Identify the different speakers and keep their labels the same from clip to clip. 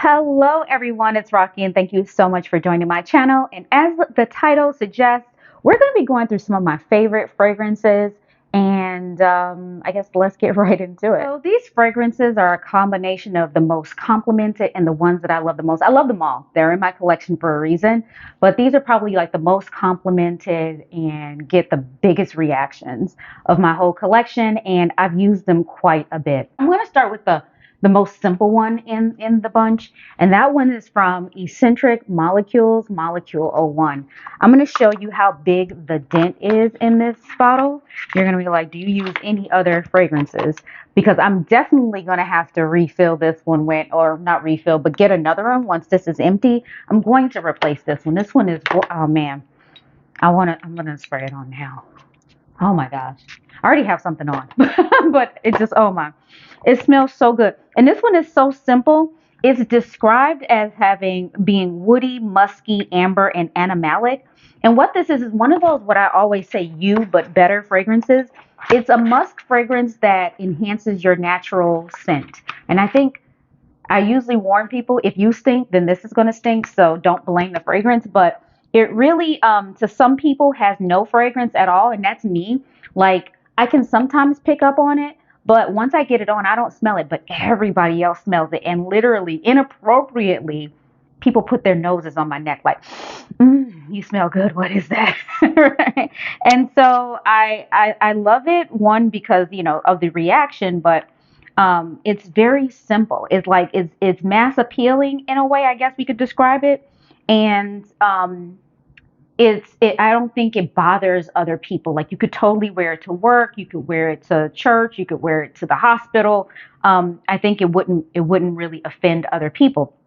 Speaker 1: Hello, everyone. It's Rocky, and thank you so much for joining my channel. And as the title suggests, we're going to be going through some of my favorite fragrances. And I guess let's get right into it. So these fragrances are a combination of the most complimented and the ones that I love the most. I love them all. They're in my collection for a reason, but these are probably like the most complimented and get the biggest reactions of my whole collection. And I've used them quite a bit. I'm going to start with the most simple one in the bunch. And that one is from Eccentric Molecules, Molecule 01. I'm going to show you how big the dent is in this bottle. You're going to be like, do you use any other fragrances? Because I'm definitely going to have to refill this one or not refill, but get another one once this is empty. I'm going to replace this one. This one is, oh man, I'm going to spray it on now. Oh my gosh. I already have something on, but it just, oh my, it smells so good. And this one is so simple. It's described as being woody, musky, amber, and animalic. And what this is one of those, what I always say, but better fragrances. It's a musk fragrance that enhances your natural scent. And I think I usually warn people, if you stink, then this is going to stink. So don't blame the fragrance. But it really, to some people, has no fragrance at all. And that's me. Like, I can sometimes pick up on it. But once I get it on, I don't smell it. But everybody else smells it. And literally, inappropriately, people put their noses on my neck like, you smell good. What is that? Right? And so I love it, one, because, of the reaction, but it's very simple. It's mass appealing in a way, I guess we could describe it. And I don't think it bothers other people. Like, you could totally wear it to work, you could wear it to church, you could wear it to the hospital. I think it wouldn't really offend other people.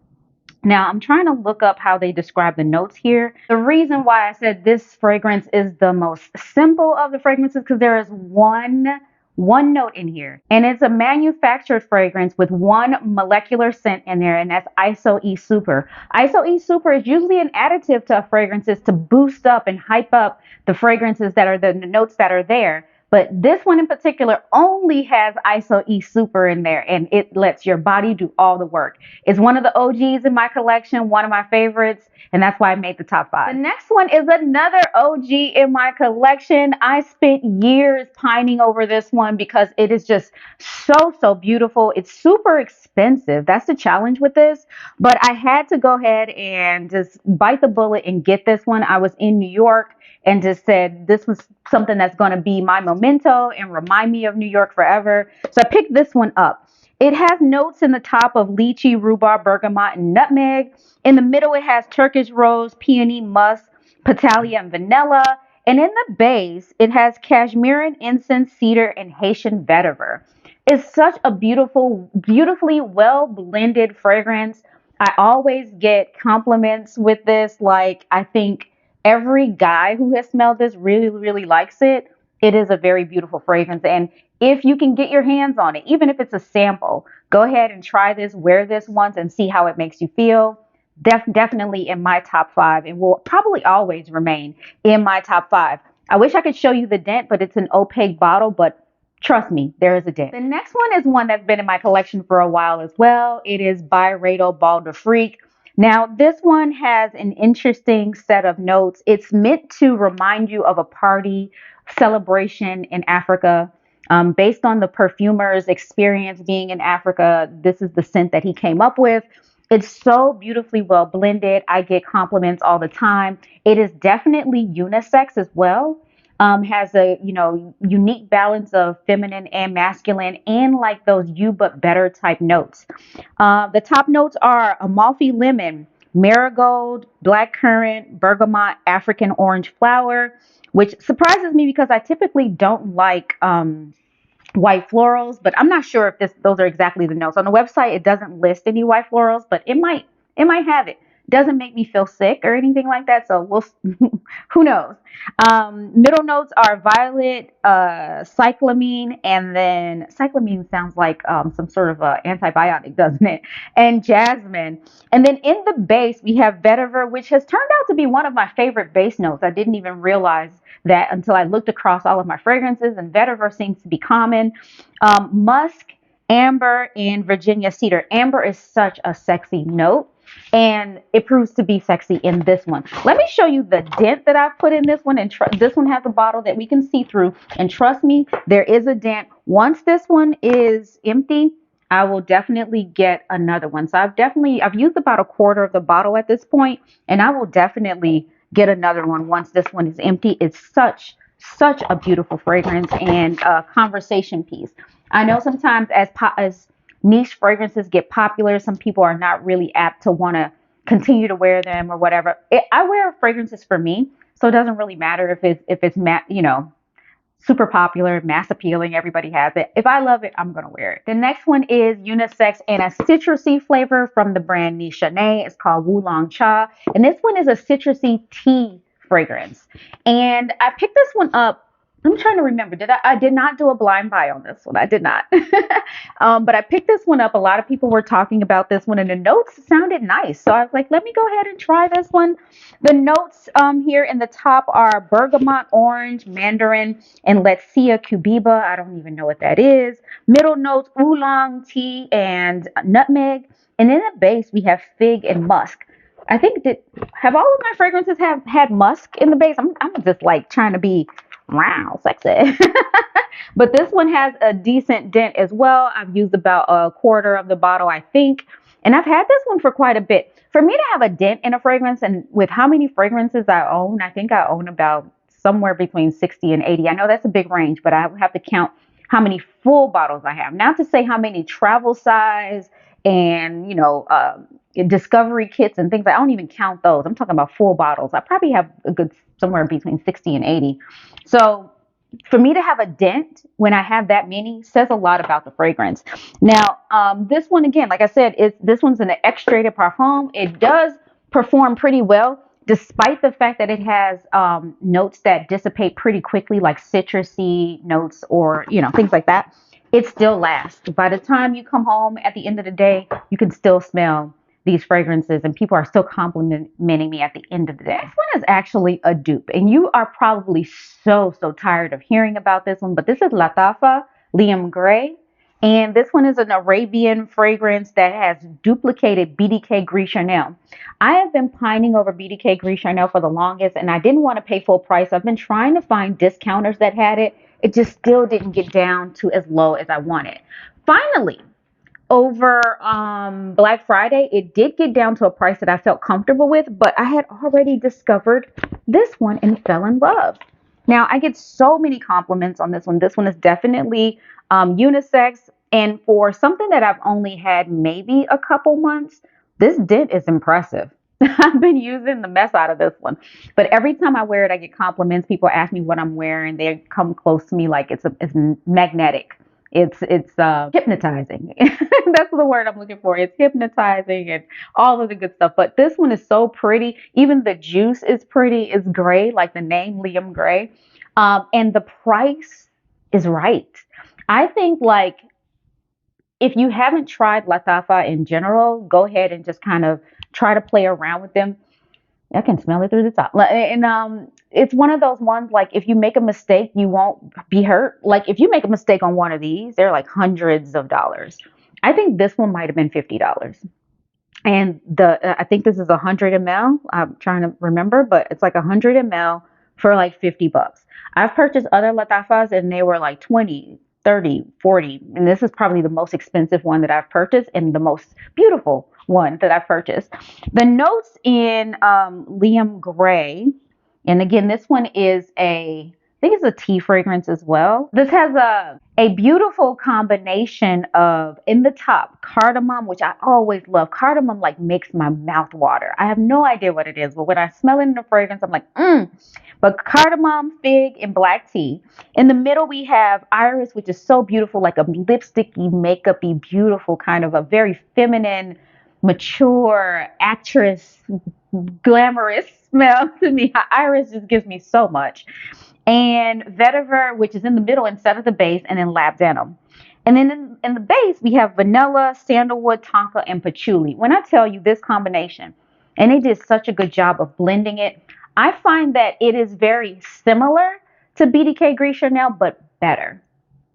Speaker 1: Now, I'm trying to look up how they describe the notes here. The reason why I said this fragrance is the most simple of the fragrances, because there is one note in here, and it's a manufactured fragrance with one molecular scent in there, and that's ISO E Super. ISO E Super is usually an additive to fragrances to boost up and hype up the fragrances that are the notes that are there. But this one in particular only has ISO E Super in there, and it lets your body do all the work. It's one of the OGs in my collection, one of my favorites, and that's why I made the top 5. The next one is another OG in my collection. I spent years pining over this one because it is just so beautiful. It's super expensive. That's the challenge with this, but I had to go ahead and just bite the bullet and get this one. I was in New York and just said this was something that's going to be my memento and remind me of New York forever. So I picked this one up. It has notes in the top of lychee, rhubarb, bergamot, and nutmeg. In the middle, it has Turkish rose, peony, musk, Patalia, and vanilla. And in the base, it has cashmere, incense, cedar, and Haitian vetiver. It's such a beautifully well blended fragrance. I always get compliments with this. Like, I think every guy who has smelled this really likes it. It is a very beautiful fragrance. And if you can get your hands on it, even if it's a sample, go ahead and try this, wear this once and see how it makes you feel. Definitely in my top 5, and will probably always remain in my top 5. I wish I could show you the dent, but it's an opaque bottle, but trust me, there is a dent. The next one is one that's been in my collection for a while as well. It is by Rado Bal de Freak. Now, this one has an interesting set of notes. It's meant to remind you of a party celebration in Africa. Based on the perfumer's experience being in Africa, this is the scent that he came up with. It's so beautifully well blended. I get compliments all the time. It is definitely unisex as well. Has a unique balance of feminine and masculine, and like those you but better type notes. The top notes are Amalfi lemon, marigold, blackcurrant, bergamot, African orange flower, which surprises me because I typically don't like white florals, but I'm not sure if those are exactly the notes. On the website, it doesn't list any white florals, but it might have it. Doesn't make me feel sick or anything like that, so who knows. Middle notes are violet, cyclamine, and then cyclamine sounds like some sort of antibiotic, doesn't it? And jasmine. And then in the base, we have vetiver, which has turned out to be one of my favorite base notes. I didn't even realize that until I looked across all of my fragrances, and vetiver seems to be common. Musk amber, and Virginia cedar. Amber is such a sexy note, and it proves to be sexy in this one. Let me show you the dent that I've put in this one. And this one has a bottle that we can see through. And trust me, there is a dent. Once this one is empty, I will definitely get another one. So I've used about a quarter of the bottle at this point, and I will definitely get another one once this one is empty. It's such a beautiful fragrance and a conversation piece. I know sometimes as niche fragrances get popular, some people are not really apt to want to continue to wear them or whatever. I wear fragrances for me, so it doesn't really matter if it's super popular, mass appealing, everybody has it. If I love it, I'm gonna wear it. The next one is unisex and a citrusy flavor from the brand Nishane. It's called Wulong Cha, and this one is a citrusy tea fragrance. And I picked this one up. I'm trying to remember. I did not do a blind buy on this one. I did not. But I picked this one up. A lot of people were talking about this one, and the notes sounded nice. So I was like, let me go ahead and try this one. The notes here in the top are bergamot, orange, mandarin, and Letsia cubiba. I don't even know what that is. Middle notes, oolong, tea, and nutmeg. And in the base, we have fig and musk. I think that have all of my fragrances have had musk in the base. I'm just like trying to be wow, sexy. But this one has a decent dent as well. I've used about a quarter of the bottle, I think. And I've had this one for quite a bit. For me to have a dent in a fragrance, and with how many fragrances I own, I think I own about somewhere between 60 and 80. I know that's a big range, but I have to count how many full bottles I have. Not to say how many travel size and, discovery kits and things. I don't even count those. I'm talking about full bottles. I probably have a good somewhere between 60 and 80. So for me to have a dent when I have that many says a lot about the fragrance. Now, this one again, like I said, this one's an extrait parfum. It does perform pretty well, despite the fact that it has notes that dissipate pretty quickly, like citrusy notes or things like that. It still lasts. By the time you come home at the end of the day, you can still smell these fragrances, and people are still complimenting me at the end of the day. This one is actually a dupe, and you are probably so tired of hearing about this one, but this is Latafa Liam Gray, and this one is an Arabian fragrance that has duplicated BDK Gris Chanel. I have been pining over BDK Gris Chanel for the longest, and I didn't want to pay full price. I've been trying to find discounters that had it. It just still didn't get down to as low as I wanted. Finally, over Black Friday, it did get down to a price that I felt comfortable with, but I had already discovered this one and fell in love. Now, I get so many compliments on this one. This one is definitely unisex, and for something that I've only had maybe a couple months, this dent is impressive. I've been using the mess out of this one, but every time I wear it, I get compliments. People ask me what I'm wearing. They come close to me like it's magnetic. It's hypnotizing. That's the word I'm looking for. It's hypnotizing and all of the good stuff. But this one is so pretty. Even the juice is pretty. It's gray, like the name Liam Gray. And the price is right. I think like if you haven't tried Latafa in general, go ahead and just kind of try to play around with them. I can smell it through the top. And it's one of those ones like if you make a mistake, you won't be hurt. Like if you make a mistake on one of these, they're like hundreds of dollars. I think this one might have been $50. And I think this is 100 ml. I'm trying to remember, but it's like 100 ml for like $50. I've purchased other Latafas and they were like 20, 30, 40. And this is probably the most expensive one that I've purchased and the most beautiful one that I've purchased. The notes in Liam Gray, and again, this one is I think it's a tea fragrance as well. This has a beautiful combination of, in the top, cardamom, which I always love. Cardamom like makes my mouth water. I have no idea what it is, but when I smell it in the fragrance, I'm like, mmm. But cardamom, fig, and black tea. In the middle, we have iris, which is so beautiful, like a lipsticky, makeup-y, beautiful, kind of a very feminine, mature, actress, glamorous smell to me. Iris just gives me so much. And vetiver, which is in the middle instead of the base, and then labdanum. And then in the base, we have vanilla, sandalwood, tonka, and patchouli. When I tell you this combination, and they did such a good job of blending it, I find that it is very similar to BDK Gris Chanel, but better.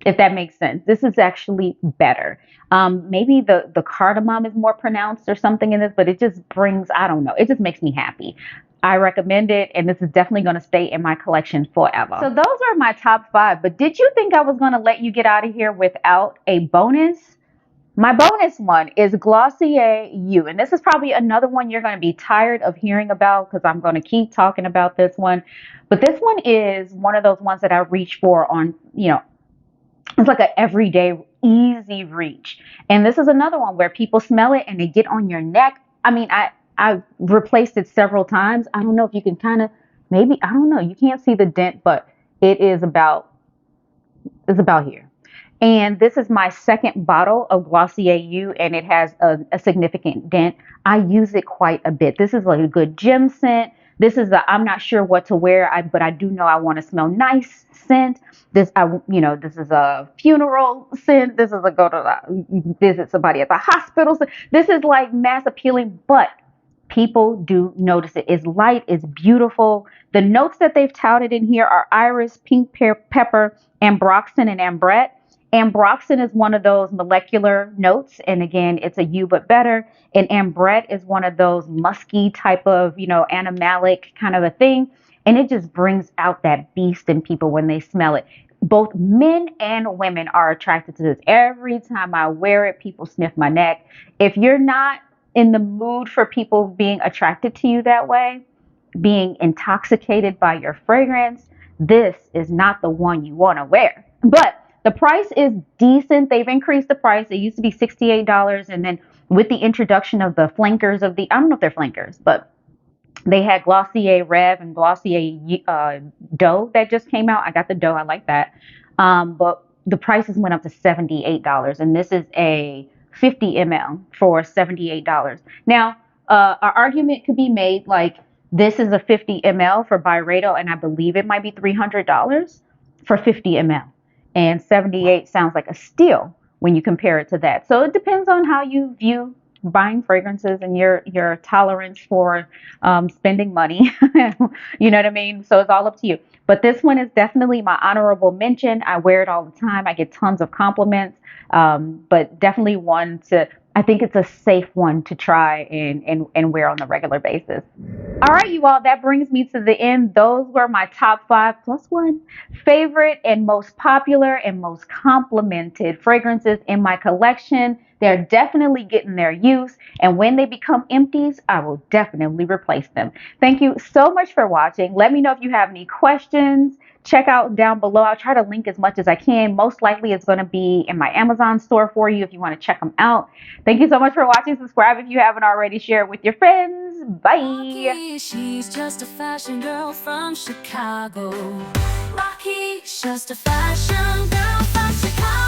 Speaker 1: if that makes sense. This is actually better. Maybe the cardamom is more pronounced or something in this, but it just brings, I don't know, it just makes me happy. I recommend it, and this is definitely going to stay in my collection forever. So those are my top 5, but did you think I was going to let you get out of here without a bonus? My bonus one is Glossier You, and this is probably another one you're going to be tired of hearing about because I'm going to keep talking about this one. But this one is one of those ones that I reach for on, it's like an everyday easy reach. And this is another one where people smell it and they get on your neck. I mean, I replaced it several times. I don't know if you can kind of, maybe, I don't know. You can't see the dent, but it is about, it's about here. And this is my second bottle of Glossier U, and it has a significant dent. I use it quite a bit. This is like a good gym scent. This is the I'm not sure what to wear, but I do know I want to smell nice scent. This is a funeral scent. This is a go to visit somebody at the hospital. This is like mass appealing, but people do notice it. It's light, it's beautiful. The notes that they've touted in here are iris, pink pepper, ambroxan, and ambrette. Ambroxan is one of those molecular notes, and again, it's a U but better. And ambrette is one of those musky type of, animalic kind of a thing. And it just brings out that beast in people when they smell it. Both men and women are attracted to this. Every time I wear it, people sniff my neck. If you're not in the mood for people being attracted to you that way, being intoxicated by your fragrance, this is not the one you want to wear. But the price is decent. They've increased the price. It used to be $68. And then with the introduction of the flankers I don't know if they're flankers, but they had Glossier Rev and Glossier Dough that just came out. I got the Dough. I like that. But the prices went up to $78. And this is a 50 ml for $78. Now, an argument could be made like this is a 50 ml for Byredo, and I believe it might be $300 for 50 ml. And 78 sounds like a steal when you compare it to that. So it depends on how you view buying fragrances and your tolerance for spending money. You know what I mean? So it's all up to you. But this one is definitely my honorable mention. I wear it all the time. I get tons of compliments. But definitely one to, I think it's a safe one to try and wear on a regular basis. All right, you all, that brings me to the end. Those were my top 5 plus one favorite and most popular and most complimented fragrances in my collection. They're definitely getting their use. And when they become empties, I will definitely replace them. Thank you so much for watching. Let me know if you have any questions. Check out down below. I'll try to link as much as I can. Most likely it's going to be in my Amazon store for you if you want to check them out. Thank you so much for watching. Subscribe if you haven't already. Share it with your friends. Bye.
Speaker 2: She's just a fashion girl from Chicago. Rocky, just a fashion girl from Chicago.